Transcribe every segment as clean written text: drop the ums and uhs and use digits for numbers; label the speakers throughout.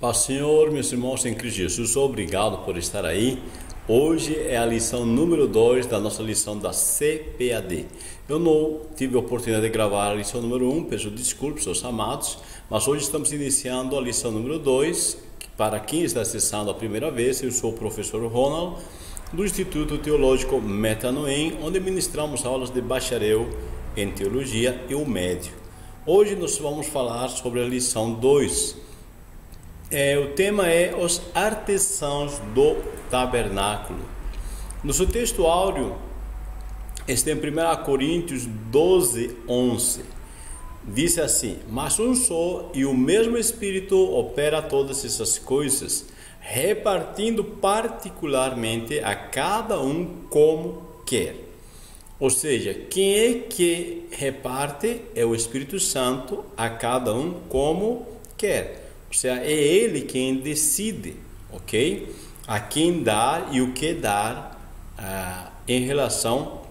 Speaker 1: Paz Senhor, meus irmãos em Cristo Jesus, obrigado por estar aí. Hoje é a lição número 2 da nossa lição da CPAD. Eu não tive a oportunidade de gravar a lição número 1, peço desculpas aos amados, mas hoje estamos iniciando a lição número 2. Para quem está acessando a primeira vez, eu sou o professor Ronald, do Instituto Teológico Metanoem, onde ministramos aulas de bacharel em Teologia e o médio. Hoje nós vamos falar sobre a lição 2. O tema é os artesãos do tabernáculo. No seu texto áureo está em 1 Coríntios 12, 11. Diz assim: mas um só e o mesmo Espírito opera todas essas coisas, repartindo particularmente a cada um como quer. Ou seja, quem é que reparte? É o Espírito Santo a cada um como quer. Ou seja, é Ele quem decide, ok? A quem dar e o que dar em relação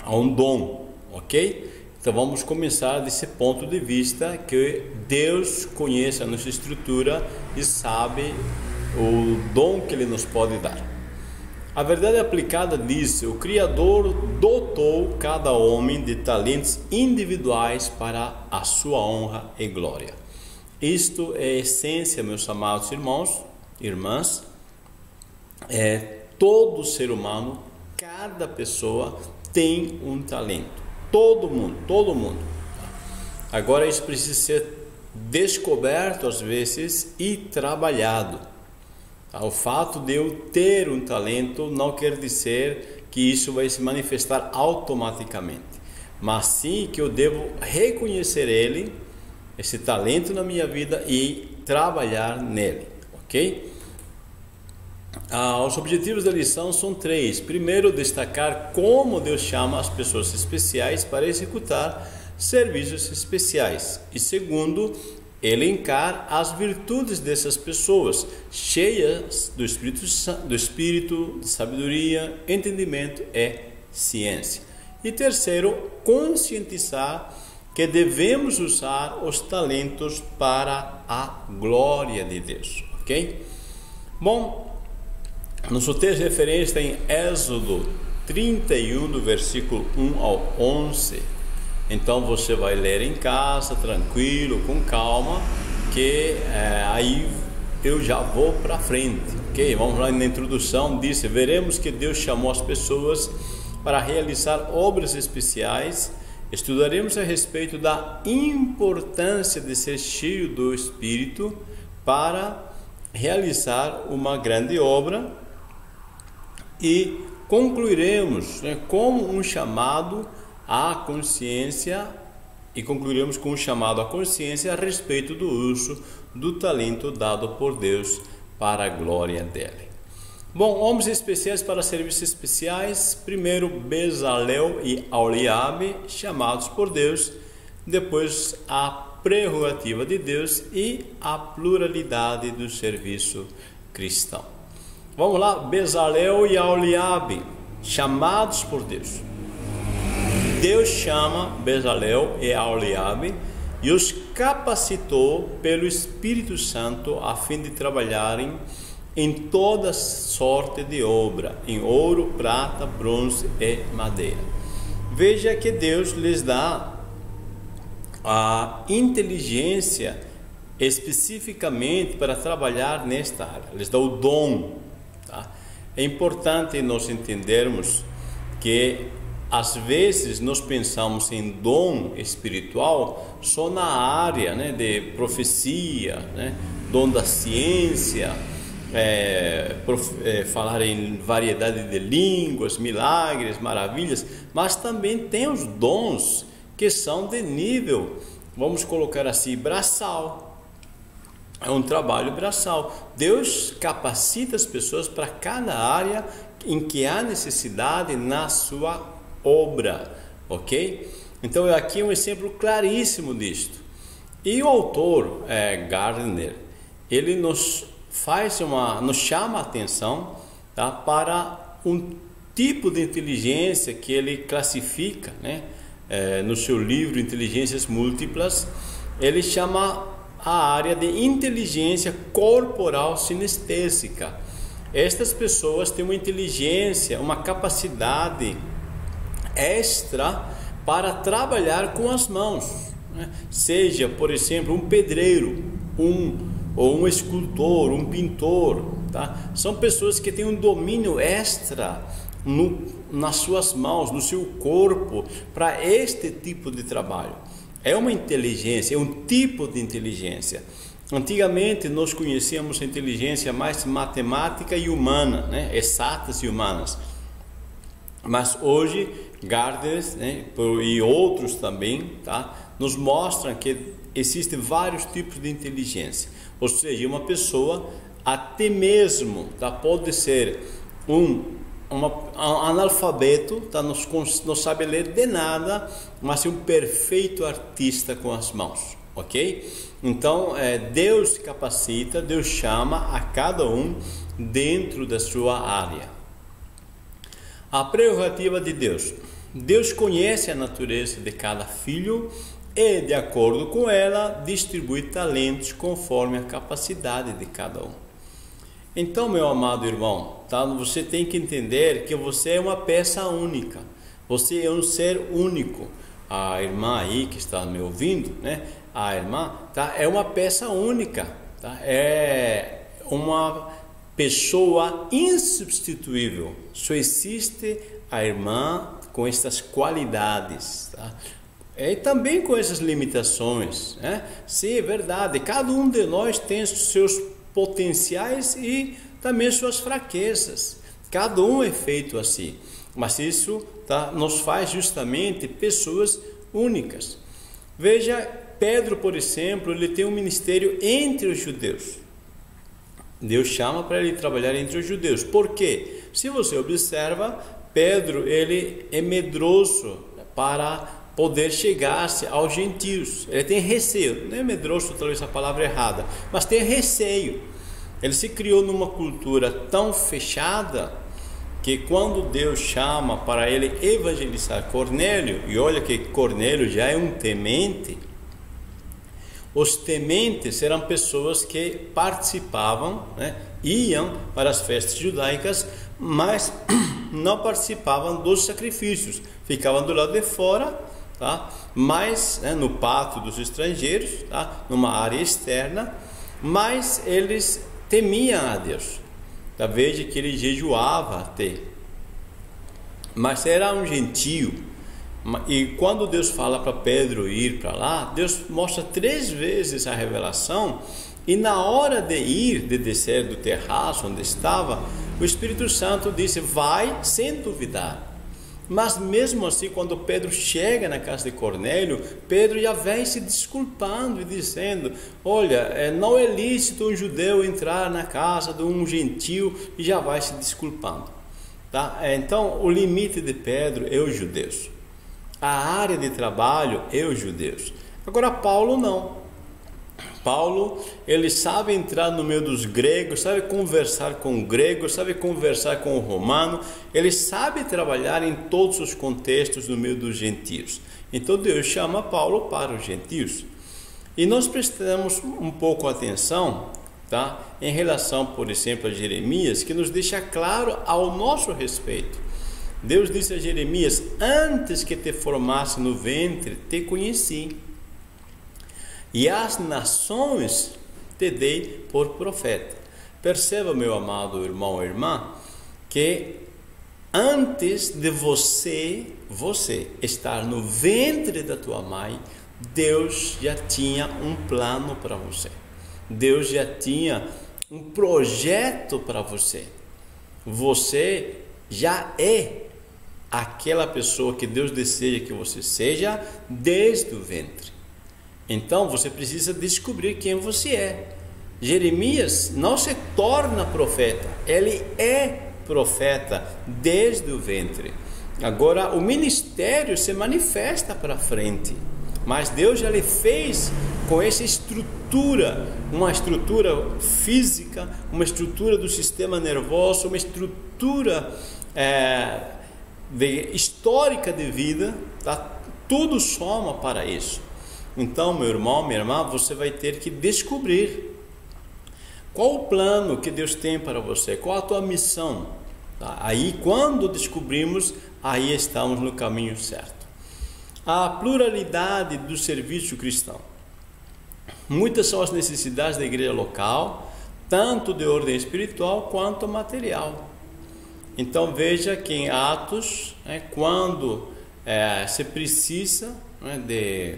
Speaker 1: a um dom, ok? Então vamos começar desse ponto de vista que Deus conhece a nossa estrutura e sabe o dom que Ele nos pode dar. A verdade aplicada diz: o Criador dotou cada homem de talentos individuais para a sua honra e glória. Isto é a essência, meus amados irmãos, irmãs. Todo ser humano, cada pessoa tem um talento. Todo mundo. Agora isso precisa ser descoberto às vezes e trabalhado. O fato de eu ter um talento não quer dizer que isso vai se manifestar automaticamente, mas sim que eu devo reconhecer esse talento na minha vida e trabalhar nele, ok? Os objetivos da lição são 3. Primeiro, destacar como Deus chama as pessoas especiais para executar serviços especiais. E segundo, elencar as virtudes dessas pessoas, cheias do Espírito, de sabedoria, entendimento e ciência. E terceiro, conscientizar que devemos usar os talentos para a glória de Deus, ok? Bom, nosso texto de referência está em Êxodo 31, do versículo 1 ao 11. Então você vai ler em casa, tranquilo, com calma, que aí eu já vou para frente, ok? Vamos lá na introdução, diz: veremos que Deus chamou as pessoas para realizar obras especiais. Estudaremos a respeito da importância de ser cheio do Espírito para realizar uma grande obra e concluiremos como um chamado à consciência a respeito do uso do talento dado por Deus para a glória dele. Bom, homens especiais para serviços especiais. Primeiro, Bezalel e Aholiabe, chamados por Deus. Depois, a prerrogativa de Deus e a pluralidade do serviço cristão. Vamos lá, Bezalel e Aholiabe, chamados por Deus. Deus chama Bezalel e Aholiabe e os capacitou pelo Espírito Santo a fim de trabalharem em toda sorte de obra, em ouro, prata, bronze e madeira. Veja que Deus lhes dá a inteligência especificamente para trabalhar nesta área, lhes dá o dom. Tá? É importante nós entendermos que às vezes nós pensamos em dom espiritual só na área de profecia, dom da ciência, falar em variedade de línguas, milagres, maravilhas, mas também tem os dons que são de nível, vamos colocar assim, braçal. É um trabalho braçal. Deus capacita as pessoas para cada área em que há necessidade na sua obra, ok? Então aqui é um exemplo claríssimo disto. E o autor Gardner, ele nos chama a atenção, tá, para um tipo de inteligência que ele classifica, no seu livro Inteligências Múltiplas. Ele chama a área de inteligência corporal sinestésica. Estas pessoas têm uma inteligência, uma capacidade extra para trabalhar com as mãos, né? Seja, por exemplo, um pedreiro, ou um escultor, um pintor, tá? São pessoas que têm um domínio extra nas suas mãos, no seu corpo, para este tipo de trabalho. É uma inteligência, é um tipo de inteligência. Antigamente nós conhecíamos a inteligência mais matemática e humana, né? Exatas e humanas. Mas hoje, Gardner, né, e outros também, tá, nos mostram que existem vários tipos de inteligência. Ou seja, uma pessoa até mesmo, tá, pode ser um analfabeto, tá, não sabe ler de nada, mas é um perfeito artista com as mãos, ok? Então, Deus capacita, Deus chama a cada um dentro da sua área. A prerrogativa de Deus. Deus conhece a natureza de cada filho e, de acordo com ela, distribui talentos conforme a capacidade de cada um. Então, meu amado irmão, tá? Você tem que entender que você é uma peça única. Você é um ser único. A irmã aí que está me ouvindo, né? A irmã, tá? É uma peça única, tá? É uma pessoa insubstituível. Só existe a irmã com estas qualidades, tá? E também com essas limitações, né? Sim, é verdade. Cada um de nós tem os seus potenciais e também suas fraquezas. Cada um é feito assim. Mas isso, tá, nos faz justamente pessoas únicas. Veja, Pedro, por exemplo, ele tem um ministério entre os judeus. Deus chama para ele trabalhar entre os judeus. Por quê? Se você observa, Pedro, ele é medroso para poder chegar-se aos gentios. Ele tem receio. Não é medroso, talvez a palavra errada, mas tem receio. Ele se criou numa cultura tão fechada que quando Deus chama para ele evangelizar Cornélio, e olha que Cornélio já é um temente, os tementes eram pessoas que participavam, né, iam para as festas judaicas, mas não participavam dos sacrifícios, ficavam do lado de fora, tá? Mas, né, no pátio dos estrangeiros, tá? Numa área externa, mas eles temiam a Deus. Da vez que ele jejuava até, mas era um gentio. E quando Deus fala para Pedro ir para lá, Deus mostra 3 vezes a revelação, e na hora de ir, de descer do terraço onde estava, o Espírito Santo disse: vai sem duvidar. Mas mesmo assim, quando Pedro chega na casa de Cornélio, Pedro já vem se desculpando e dizendo: olha, não é lícito um judeu entrar na casa de um gentio, e já vai se desculpando, tá? Então o limite de Pedro é os judeus. A área de trabalho é os judeus. Agora Paulo não. Paulo, ele sabe entrar no meio dos gregos, sabe conversar com o grego, sabe conversar com o romano, ele sabe trabalhar em todos os contextos no meio dos gentios. Então Deus chama Paulo para os gentios. E nós prestamos um pouco atenção, tá, em relação, por exemplo, a Jeremias, que nos deixa claro ao nosso respeito. Deus disse a Jeremias: antes que te formasse no ventre, te conheci, e as nações te dei por profeta. Perceba, meu amado irmão ou irmã, que antes de você estar no ventre da tua mãe, Deus já tinha um plano para você. Deus já tinha um projeto para você. Você já é aquela pessoa que Deus deseja que você seja desde o ventre. Então você precisa descobrir quem você é. Jeremias não se torna profeta, ele é profeta desde o ventre. Agora o ministério se manifesta para frente, mas Deus já lhe fez com essa estrutura, uma estrutura física, uma estrutura do sistema nervoso, uma estrutura histórica de vida, tá? Tudo soma para isso. Então, meu irmão, minha irmã, você vai ter que descobrir qual o plano que Deus tem para você, qual a tua missão. Tá? Aí, quando descobrimos, aí estamos no caminho certo. A pluralidade do serviço cristão. Muitas são as necessidades da igreja local, tanto de ordem espiritual quanto material. Então veja que em Atos, quando se precisa de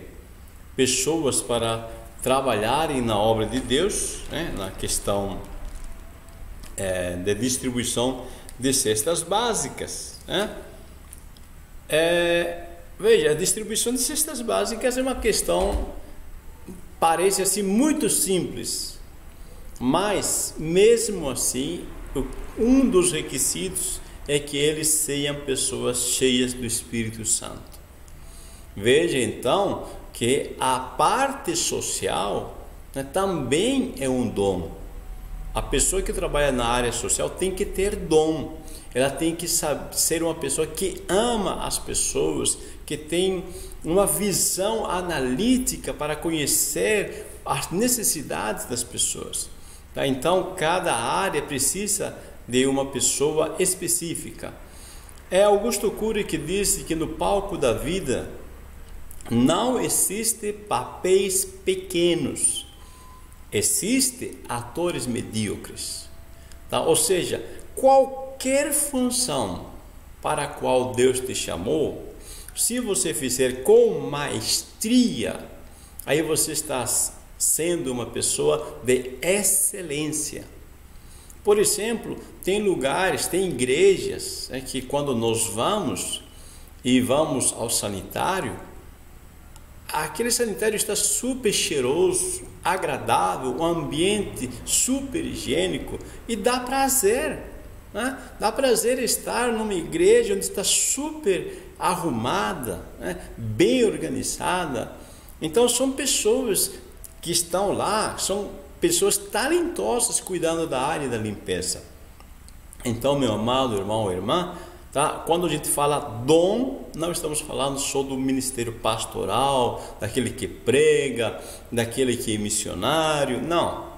Speaker 1: pessoas para trabalharem na obra de Deus, na questão de distribuição de cestas básicas. Veja, a distribuição de cestas básicas é uma questão, parece assim muito simples, mas mesmo assim, um dos requisitos é que eles sejam pessoas cheias do Espírito Santo. Veja então que a parte social também é um dom. A pessoa que trabalha na área social tem que ter dom. Ela tem que ser uma pessoa que ama as pessoas, que tem uma visão analítica para conhecer as necessidades das pessoas. Tá? Então, cada área precisa de uma pessoa específica. É Augusto Cury que disse que no palco da vida não existe papéis pequenos, existe atores medíocres. Tá? Ou seja, qualquer função para a qual Deus te chamou, se você fizer com maestria, aí você está sendo uma pessoa de excelência. Por exemplo, tem lugares, tem igrejas que quando nós vamos ao sanitário, aquele sanitário está super cheiroso, agradável, um ambiente super higiênico e dá prazer. Dá prazer estar numa igreja onde está super arrumada, bem organizada. Então são pessoas que estão lá, são pessoas talentosas cuidando da área da limpeza. Então, meu amado irmão ou irmã, tá? Quando a gente fala dom, não estamos falando só do ministério pastoral, daquele que prega, daquele que é missionário, não.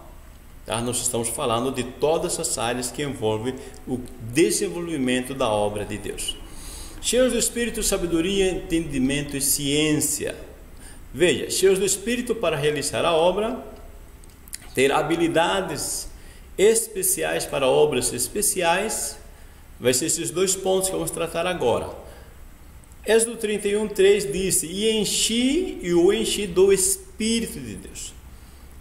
Speaker 1: Tá? Nós estamos falando de todas as áreas que envolvem o desenvolvimento da obra de Deus. Cheios do Espírito, sabedoria, entendimento e ciência. Veja, cheios do Espírito para realizar a obra, ter habilidades especiais para obras especiais. Vai ser esses dois pontos que vamos tratar agora. Êxodo 31:3 disse: e o enchi do Espírito de Deus.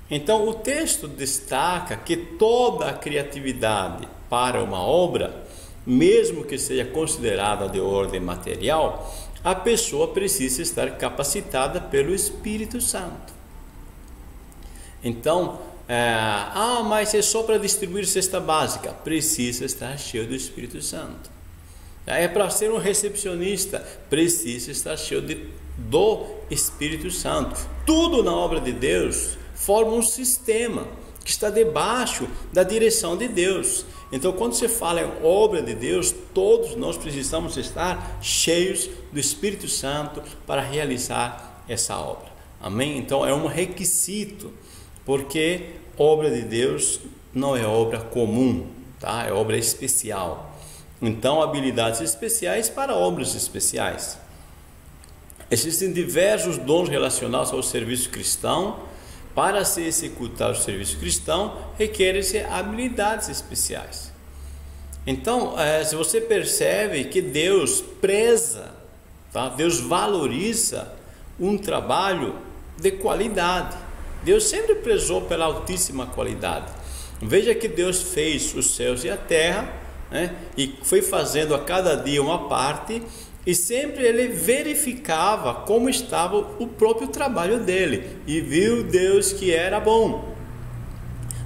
Speaker 1: Então o texto destaca que toda a criatividade para uma obra, mesmo que seja considerada de ordem material, a pessoa precisa estar capacitada pelo Espírito Santo. Então, mas é só para distribuir cesta básica. Precisa estar cheio do Espírito Santo. É para ser um recepcionista, precisa estar cheio do Espírito Santo. Tudo na obra de Deus forma um sistema que está debaixo da direção de Deus. Então, quando se fala em obra de Deus, todos nós precisamos estar cheios do Espírito Santo para realizar essa obra. Amém? Então, é um requisito, porque obra de Deus não é obra comum, tá? É obra especial. Então, habilidades especiais para obras especiais. Existem diversos dons relacionados ao serviço cristão. Para se executar o serviço cristão, requerem-se habilidades especiais. Então, se você percebe que Deus preza, tá? Deus valoriza um trabalho de qualidade. Deus sempre prezou pela altíssima qualidade. Veja que Deus fez os céus e a terra, e foi fazendo a cada dia uma parte, e sempre ele verificava como estava o próprio trabalho dele, e viu Deus que era bom.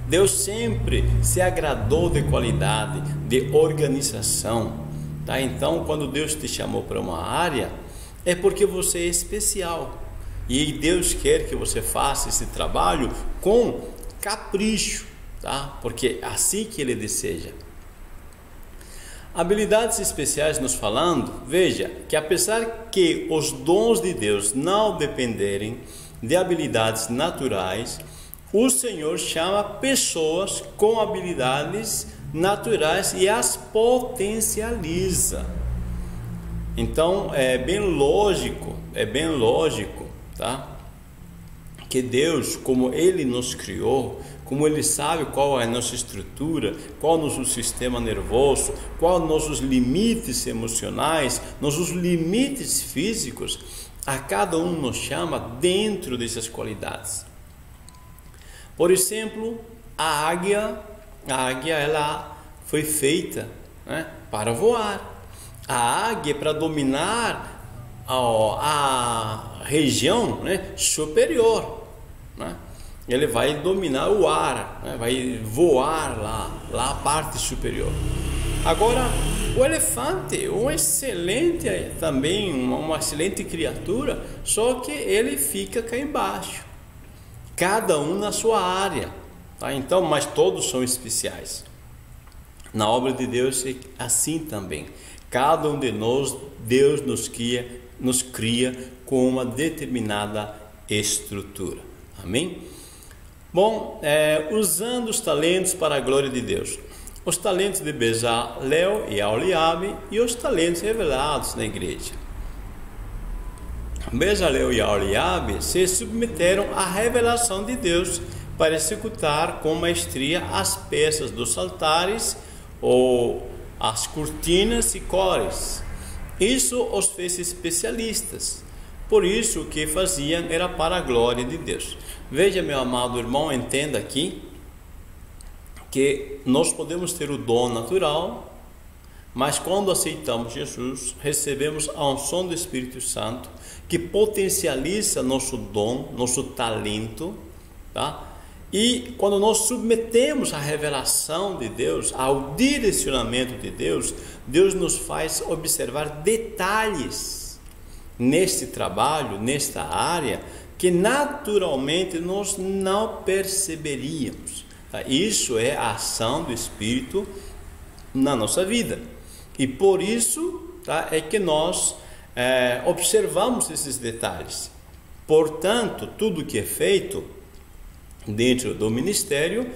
Speaker 1: Deus sempre se agradou de qualidade, de organização, tá? Então, quando Deus te chamou para uma área, é porque você é especial, e Deus quer que você faça esse trabalho com capricho, tá? Porque é assim que ele deseja. Habilidades especiais nos falando, veja que apesar que os dons de Deus não dependerem de habilidades naturais, o Senhor chama pessoas com habilidades naturais e as potencializa. Então é bem lógico, tá? Que Deus, como Ele nos criou, como Ele sabe qual é a nossa estrutura, qual é o nosso sistema nervoso, qual os nossos limites emocionais, nossos limites físicos, a cada um nos chama dentro dessas qualidades. Por exemplo, a águia ela foi feita, né, para voar. A águia para dominar a região, né, superior, né? Ele vai dominar o ar, né? Vai voar lá a parte superior. Agora, o elefante, uma excelente também, uma excelente criatura, só que ele fica cá embaixo, cada um na sua área, tá? Então, mas todos são especiais. Na obra de Deus é assim também. Cada um de nós, Deus nos cria com uma determinada estrutura. Amém? Bom, usando os talentos para a glória de Deus. Os talentos de Bezalel e Aholiabe e os talentos revelados na igreja. Bezalel e Aholiabe se submeteram à revelação de Deus para executar com maestria as peças dos altares ou as cortinas e cores. Isso os fez especialistas. Por isso o que faziam era para a glória de Deus. Veja, meu amado irmão, entenda aqui que nós podemos ter o dom natural, mas quando aceitamos Jesus, recebemos a unção do Espírito Santo, que potencializa nosso dom, nosso talento, tá? E quando nós submetemos a revelação de Deus, ao direcionamento de Deus, Deus nos faz observar detalhes neste trabalho, nesta área, que naturalmente nós não perceberíamos. Tá? Isso é a ação do Espírito na nossa vida. E por isso, tá, é que nós observamos esses detalhes. Portanto, tudo que é feito dentro do ministério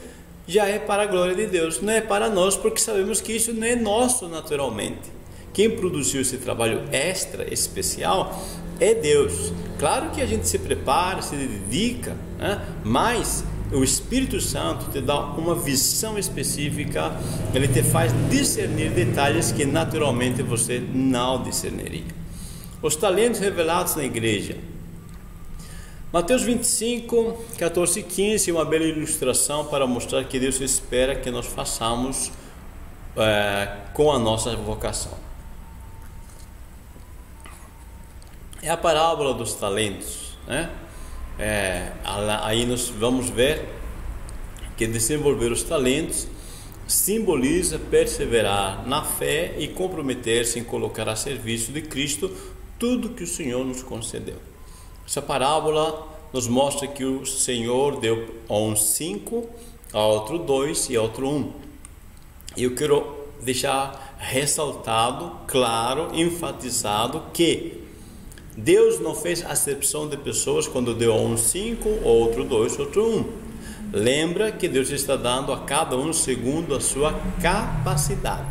Speaker 1: já é para a glória de Deus, não é para nós, porque sabemos que isso não é nosso naturalmente. Quem produziu esse trabalho extra, especial, é Deus. Claro que a gente se prepara, se dedica, né? Mas o Espírito Santo te dá uma visão específica, ele te faz discernir detalhes que naturalmente você não discerniria. Os talentos revelados na igreja. Mateus 25, 14 e 15 é uma bela ilustração para mostrar que Deus espera que nós façamos com a nossa vocação. É a parábola dos talentos, né? Aí nós vamos ver que desenvolver os talentos simboliza perseverar na fé e comprometer-se em colocar a serviço de Cristo tudo que o Senhor nos concedeu. Essa parábola nos mostra que o Senhor deu a uns 5, a outro 2 e a outro 1. E eu quero deixar ressaltado, claro, enfatizado que Deus não fez acepção de pessoas quando deu a uns 5, outro 2, outro 1. Lembra que Deus está dando a cada um segundo a sua capacidade.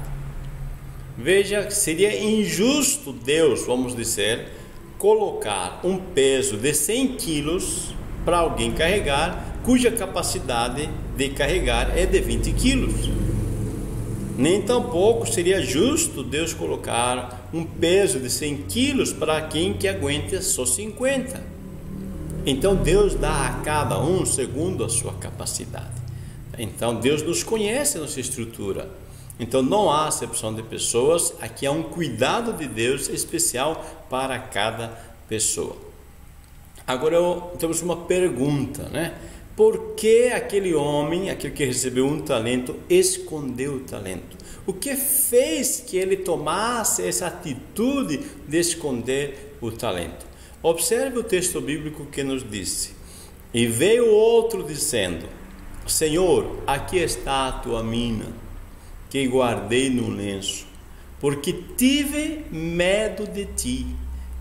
Speaker 1: Veja, seria injusto Deus, vamos dizer, colocar um peso de 100 quilos para alguém carregar, cuja capacidade de carregar é de 20 quilos. Nem tampouco seria justo Deus colocar um peso de 100 quilos para quem que aguenta só 50. Então Deus dá a cada um segundo a sua capacidade. Então Deus nos conhece a nossa estrutura. Então não há acepção de pessoas, aqui há um cuidado de Deus especial para cada pessoa. Agora temos uma pergunta, né? Por que aquele homem, aquele que recebeu um talento, escondeu o talento? O que fez que ele tomasse essa atitude de esconder o talento? Observe o texto bíblico que nos disse: e veio outro dizendo: Senhor, aqui está a tua mina, que guardei no lenço, porque tive medo de ti,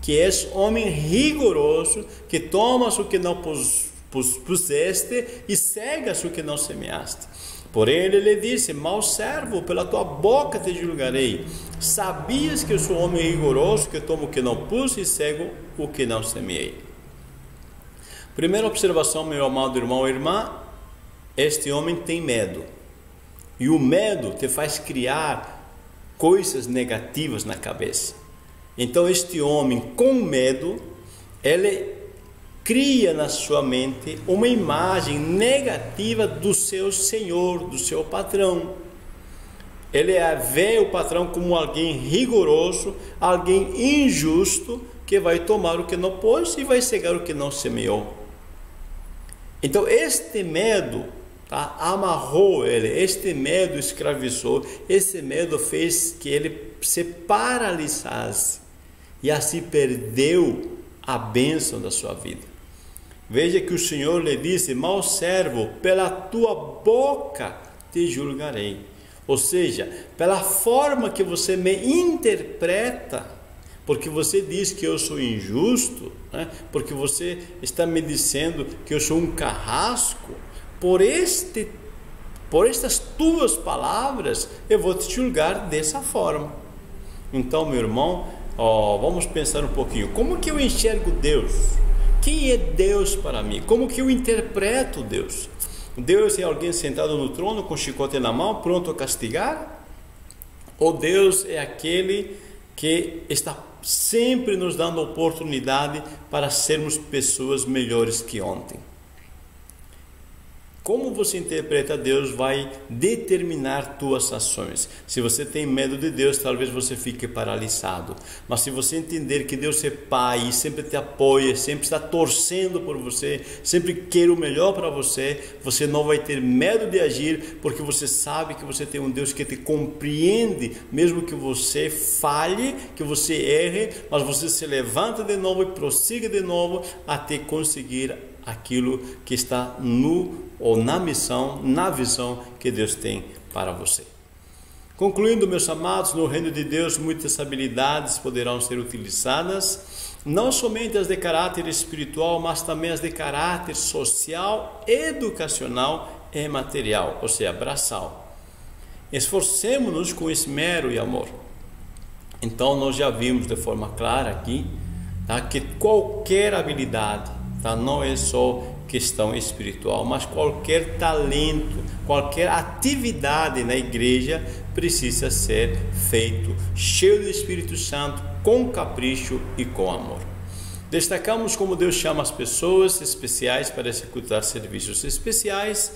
Speaker 1: que és homem rigoroso, que tomas o que não puseste e cegas o que não semeaste. Porém ele lhe disse: mau servo, pela tua boca te julgarei. Sabias que eu sou homem rigoroso, que tomo o que não pus e cego o que não semeei. Primeira observação, meu amado irmão ou irmã: este homem tem medo. E o medo te faz criar coisas negativas na cabeça. Então este homem com medo, ele cria na sua mente uma imagem negativa do seu senhor, do seu patrão. Ele vê o patrão como alguém rigoroso, alguém injusto, que vai tomar o que não pôs e vai cegar o que não semeou. Então este medo amarrou ele, este medo escravizou, esse medo fez que ele se paralisasse e assim perdeu a bênção da sua vida. Veja que o Senhor lhe disse: mau servo, pela tua boca te julgarei. Ou seja, pela forma que você me interpreta, porque você diz que eu sou injusto, né? Porque você está me dizendo que eu sou um carrasco, por estas tuas palavras eu vou te julgar dessa forma. Então, meu irmão, vamos pensar um pouquinho. Como que eu enxergo Deus? Quem é Deus para mim? Como que eu interpreto Deus? Deus é alguém sentado no trono com chicote na mão, pronto a castigar? Ou Deus é aquele que está sempre nos dando oportunidade para sermos pessoas melhores que ontem? Como você interpreta Deus vai determinar tuas ações. Se você tem medo de Deus, talvez você fique paralisado. Mas se você entender que Deus é Pai e sempre te apoia, sempre está torcendo por você, sempre quer o melhor para você, você não vai ter medo de agir, porque você sabe que você tem um Deus que te compreende, mesmo que você falhe, que você erre, mas você se levanta de novo e prossiga de novo até conseguir aquilo que está na missão, na visão que Deus tem para você. Concluindo, meus amados, no reino de Deus muitas habilidades poderão ser utilizadas, não somente as de caráter espiritual, mas também as de caráter social, educacional e material, ou seja, braçal. Esforcemos-nos com esmero e amor. Então nós já vimos de forma clara aqui, que qualquer habilidade, não é só questão espiritual, mas qualquer talento, qualquer atividade na igreja precisa ser feito cheio do Espírito Santo, com capricho e com amor. Destacamos como Deus chama as pessoas especiais para executar serviços especiais.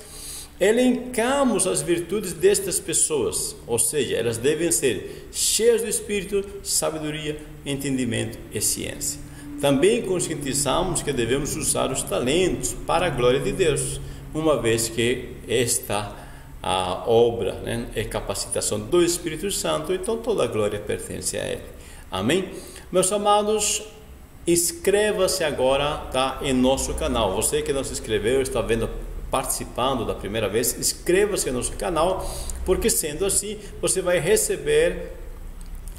Speaker 1: Elencamos as virtudes destas pessoas, ou seja, elas devem ser cheias do Espírito, sabedoria, entendimento e ciência. Também conscientizamos que devemos usar os talentos para a glória de Deus, uma vez que a obra é capacitação do Espírito Santo, então toda a glória pertence a Ele. Amém? Meus amados, inscreva-se agora em nosso canal. Você que não se inscreveu, está participando da primeira vez, inscreva-se no nosso canal, porque sendo assim, você vai receber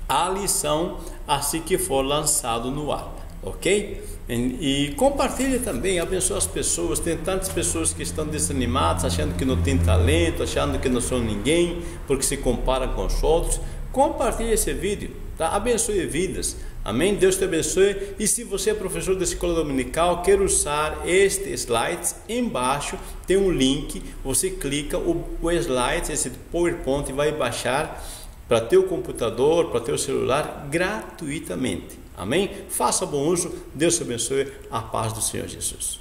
Speaker 1: a lição assim que for lançado no ar. Ok? E compartilhe também, abençoe as pessoas. Tem tantas pessoas que estão desanimadas, achando que não tem talento, achando que não são ninguém, porque se comparam com os outros. Compartilhe esse vídeo, abençoe vidas. Amém? Deus te abençoe. E se você é professor da escola dominical, quer usar este slide, embaixo tem um link, você clica, o slide, esse PowerPoint vai baixar para teu computador, para teu celular, gratuitamente. Amém? Faça bom uso. Deus te abençoe. A paz do Senhor Jesus.